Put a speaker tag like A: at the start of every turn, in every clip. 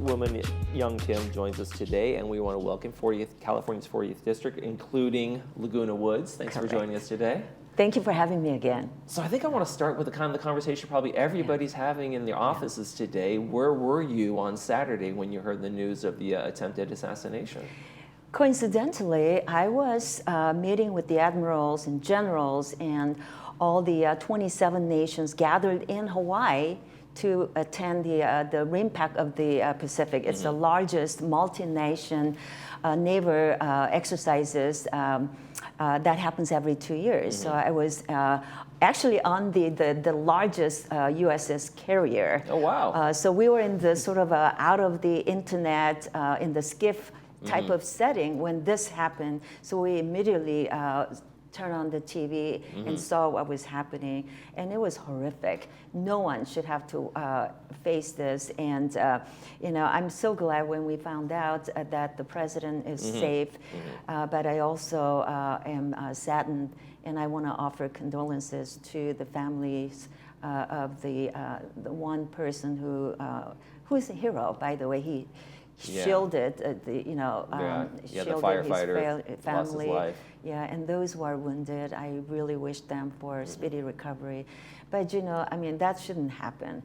A: Congresswoman Young Kim joins us today, and we want to welcome California's 40th District, including Laguna Woods. Thanks for joining us today.
B: Thank you for having me again.
A: So I think I want to start with the kind of the conversation probably everybody's having in their offices today. Where were you on Saturday when you heard the news of the attempted assassination?
B: Coincidentally, I was meeting with the admirals and generals and all the 27 nations gathered in Hawaii to attend the RIMPAC of the Pacific. It's the largest multi-nation naval exercises that happens every 2 years. So I was actually on the largest USS carrier.
A: Oh, wow.
B: So we were in the sort of out of the internet, in the skiff type of setting when this happened. So we immediately turned on the TV and saw what was happening, and it was horrific. No one should have to face this, and you know, I'm so glad when we found out that the president is safe, but I also am saddened, and I want to offer condolences to the families of the one person who's a hero, by the way. He shielded the
A: firefighter
B: his family.
A: lost his life.
B: Yeah, and those who are wounded, I really wish them for speedy recovery. But you know, I mean, that shouldn't happen.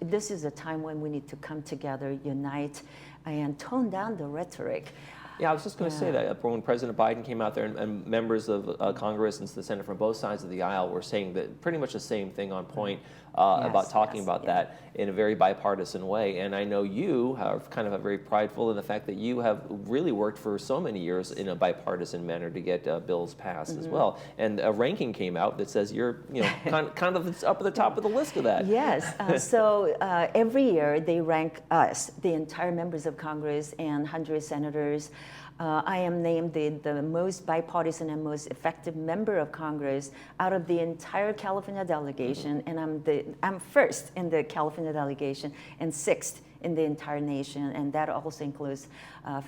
B: This is a time when we need to come together, unite, and tone down the rhetoric.
A: Yeah, I was just going to say that when President Biden came out there and members of Congress and the Senate from both sides of the aisle were saying that pretty much the same thing on point about talking about that in a very bipartisan way. And I know you are kind of very prideful in the fact that you have really worked for so many years in a bipartisan manner to get bills passed as well. And a ranking came out that says you're kind of up at the top of the list of that.
B: Yes. So every year they rank us, the entire members of Congress and 100 senators. I am named the most bipartisan and most effective member of Congress out of the entire California delegation, and I'm first in the California delegation and sixth in the entire nation, and that also includes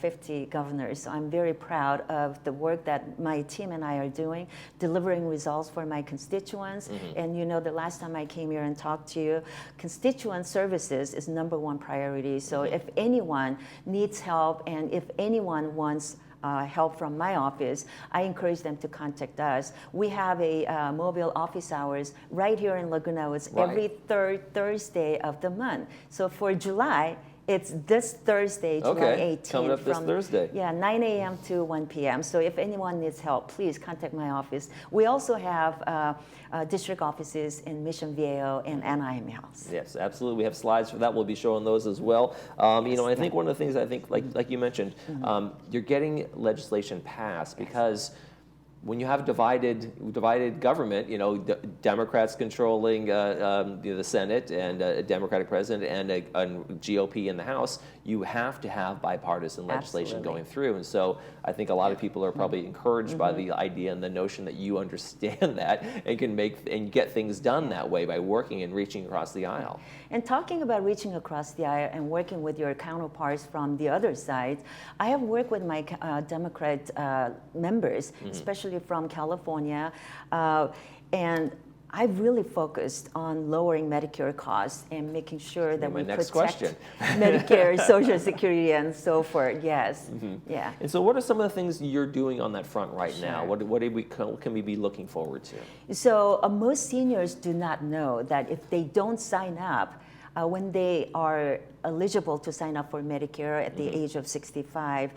B: 50 governors. So I'm very proud of the work that my team and I are doing, delivering results for my constituents. And you know, the last time I came here and talked to you, constituent services is #1 priority. So if anyone needs help and if anyone wants help from my office, I encourage them to contact us. We have a mobile office hours right here in Laguna Woods every third Thursday of the month. So for July, it's this Thursday, July 18th.
A: Coming up this Thursday.
B: Yeah, 9 a.m. to 1 p.m. So if anyone needs help, please contact my office. We also have district offices in Mission Viejo and Anaheim House.
A: Yes, absolutely. We have slides for that. We'll be showing those as well. You know, I think one of the things like you mentioned, you're getting legislation passed because when you have divided government, you know, Democrats controlling the Senate and a Democratic president and a GOP in the House, you have to have bipartisan legislation going through. And so I think a lot of people are probably encouraged by the idea and the notion that you understand that and can get things done that way by working and reaching across the aisle.
B: And talking about reaching across the aisle and working with your counterparts from the other side, I have worked with my Democrat members, especially from California, and I've really focused on lowering Medicare costs and making sure that we protect Medicare, Social Security, and so forth. Yes, yeah.
A: And so, what are some of the things you're doing on that front right now? What can we be looking forward to?
B: So, most seniors do not know that if they don't sign up when they are eligible to sign up for Medicare at the age of 65,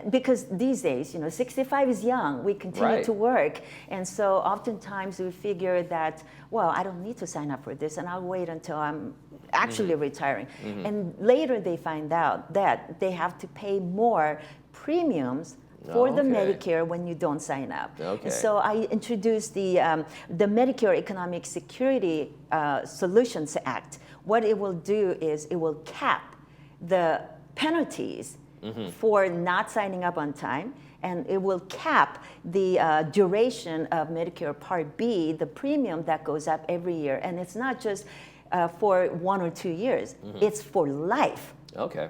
B: because these days, you know, 65 is young. We continue to work, and so oftentimes we figure that, well, I don't need to sign up for this, and I'll wait until I'm actually retiring. And later they find out that they have to pay more premiums for the Medicare when you don't sign up. And so I introduced the Medicare Economic Security Solutions Act. What it will do is it will cap the penalties for not signing up on time, and it will cap the duration of Medicare Part B, the premium that goes up every year. And it's not just for 1 or 2 years, it's for life.
A: Okay.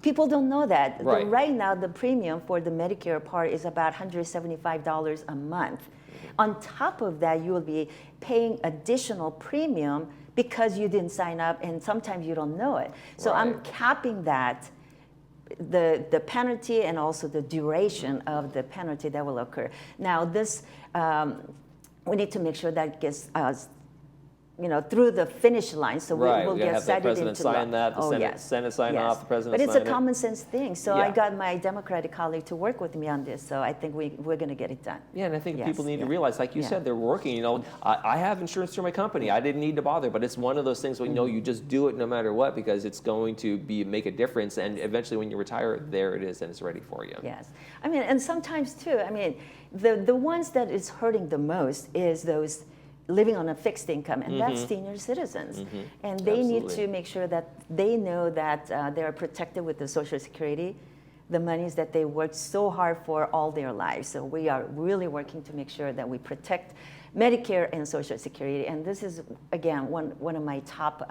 B: People don't know that.
A: Right.
B: Right now, the premium for the Medicare part is about $175 a month. On top of that, you will be paying additional premium because you didn't sign up, and sometimes you don't know it. So I'm capping that, the penalty and also the duration of the penalty that will occur. Now this, we need to make sure that gets through the finish line, so we'll get
A: have the president sign that, the Senate sign off, the president sign it.
B: But it's a common sense thing. So I got my Democratic colleague to work with me on this. So I think we're going to get it done.
A: Yeah, and I think people need to realize, like you said, they're working. I have insurance through my company. I didn't need to bother, but it's one of those things where you just do it no matter what, because it's going to make a difference. And eventually, when you retire, there it is, and it's ready for you.
B: Yes, I mean, and sometimes too. I mean, the ones that is hurting the most is those living on a fixed income, and that's senior citizens. And they need to make sure that they know that they are protected with the Social Security, the monies that they worked so hard for all their lives. So we are really working to make sure that we protect Medicare and Social Security, and this is, again, one of my top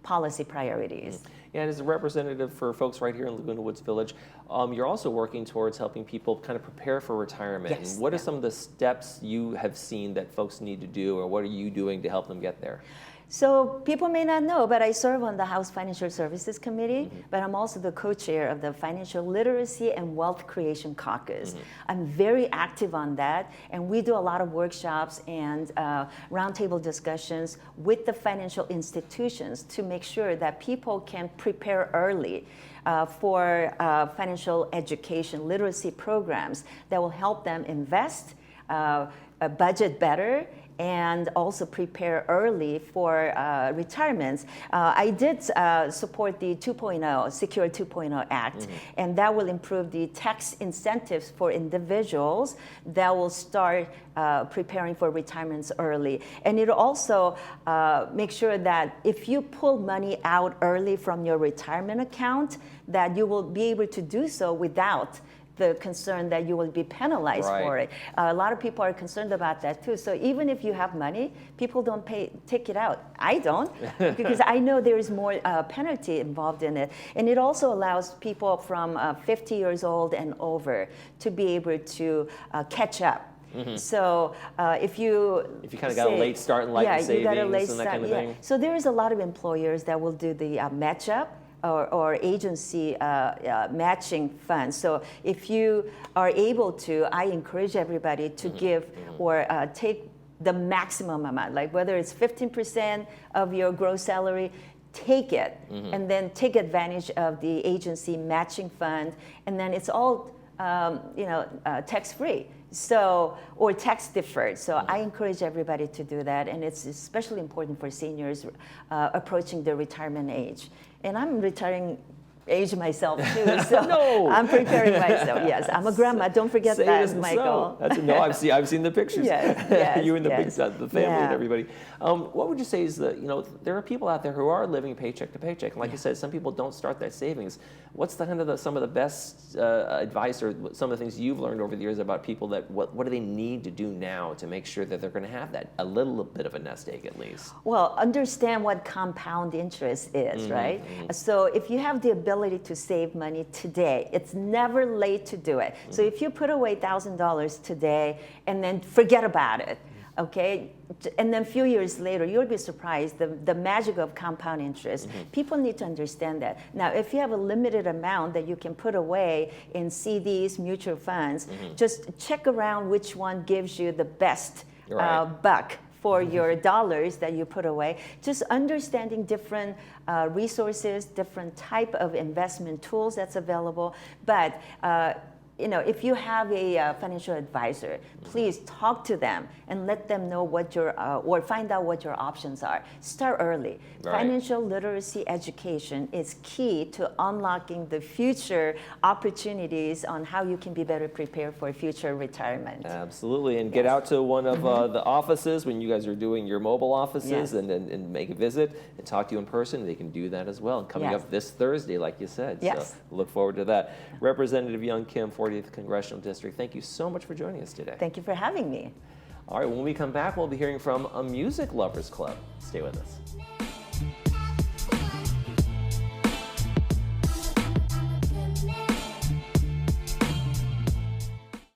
B: policy priorities.
A: And as a representative for folks right here in Laguna Woods Village, you're also working towards helping people kind of prepare for retirement.
B: Yes,
A: and what are some of the steps you have seen that folks need to do, or what are you doing to help them get there?
B: So people may not know, but I serve on the House Financial Services Committee, but I'm also the co-chair of the Financial Literacy and Wealth Creation Caucus. I'm very active on that, and we do a lot of workshops and roundtable discussions with the financial institutions to make sure that people can prepare early for financial education literacy programs that will help them invest, budget better, and also prepare early for retirements. I did support the 2.0, Secure 2.0 Act, and that will improve the tax incentives for individuals that will start preparing for retirements early. And it'll also make sure that if you pull money out early from your retirement account, that you will be able to do so without the concern that you will be penalized for it. A lot of people are concerned about that too. So even if you have money, people don't take it out. I don't, because I know there is more penalty involved in it. And it also allows people from 50 years old and over to be able to catch up. So if you
A: kind of got a late start in life and savings and that kind of thing.
B: So there is a lot of employers that will do the match up, or agency matching funds. So if you are able to, I encourage everybody to give or take the maximum amount, like whether it's 15% of your gross salary, take it, and then take advantage of the agency matching fund, and then it's all tax-free. So, or tax deferred. So I encourage everybody to do that, and it's especially important for seniors approaching their retirement age. And I'm retiring age myself too, so I'm preparing myself. Yes, I'm a grandma. Don't forget that, Michael.
A: No, I've seen the pictures.
B: Yes,
A: you and the family and everybody. What would you say is there are people out there who are living paycheck to paycheck, and like you said, some people don't start that savings. What's some of the best advice, or some of the things you've learned over the years about people that what do they need to do now to make sure that they're going to have that a little bit of a nest egg at least?
B: Well, understand what compound interest is, right? So if you have the ability to save money today, it's never late to do it. So if you put away $1,000 today and then forget about it, okay, and then a few years later, you'll be surprised the magic of compound interest. People need to understand that. Now, if you have a limited amount that you can put away in CDs, mutual funds, just check around which one gives you the best buck for your dollars that you put away. Just understanding different resources, different type of investment tools that's available. But if you have a financial advisor, please talk to them and let them know what or find out what your options are. Start early. Financial literacy education is key to unlocking the future opportunities on how you can be better prepared for future retirement.
A: Absolutely, and get out to one of the offices when you guys are doing your mobile offices and make a visit and talk to you in person. They can do that as well. And coming up this Thursday, like you said. So look forward to that. Representative Young Kim, 40th Congressional District, thank you so much for joining us today.
B: Thank you for having me.
A: All right, when we come back, we'll be hearing from a music lovers club. Stay with us.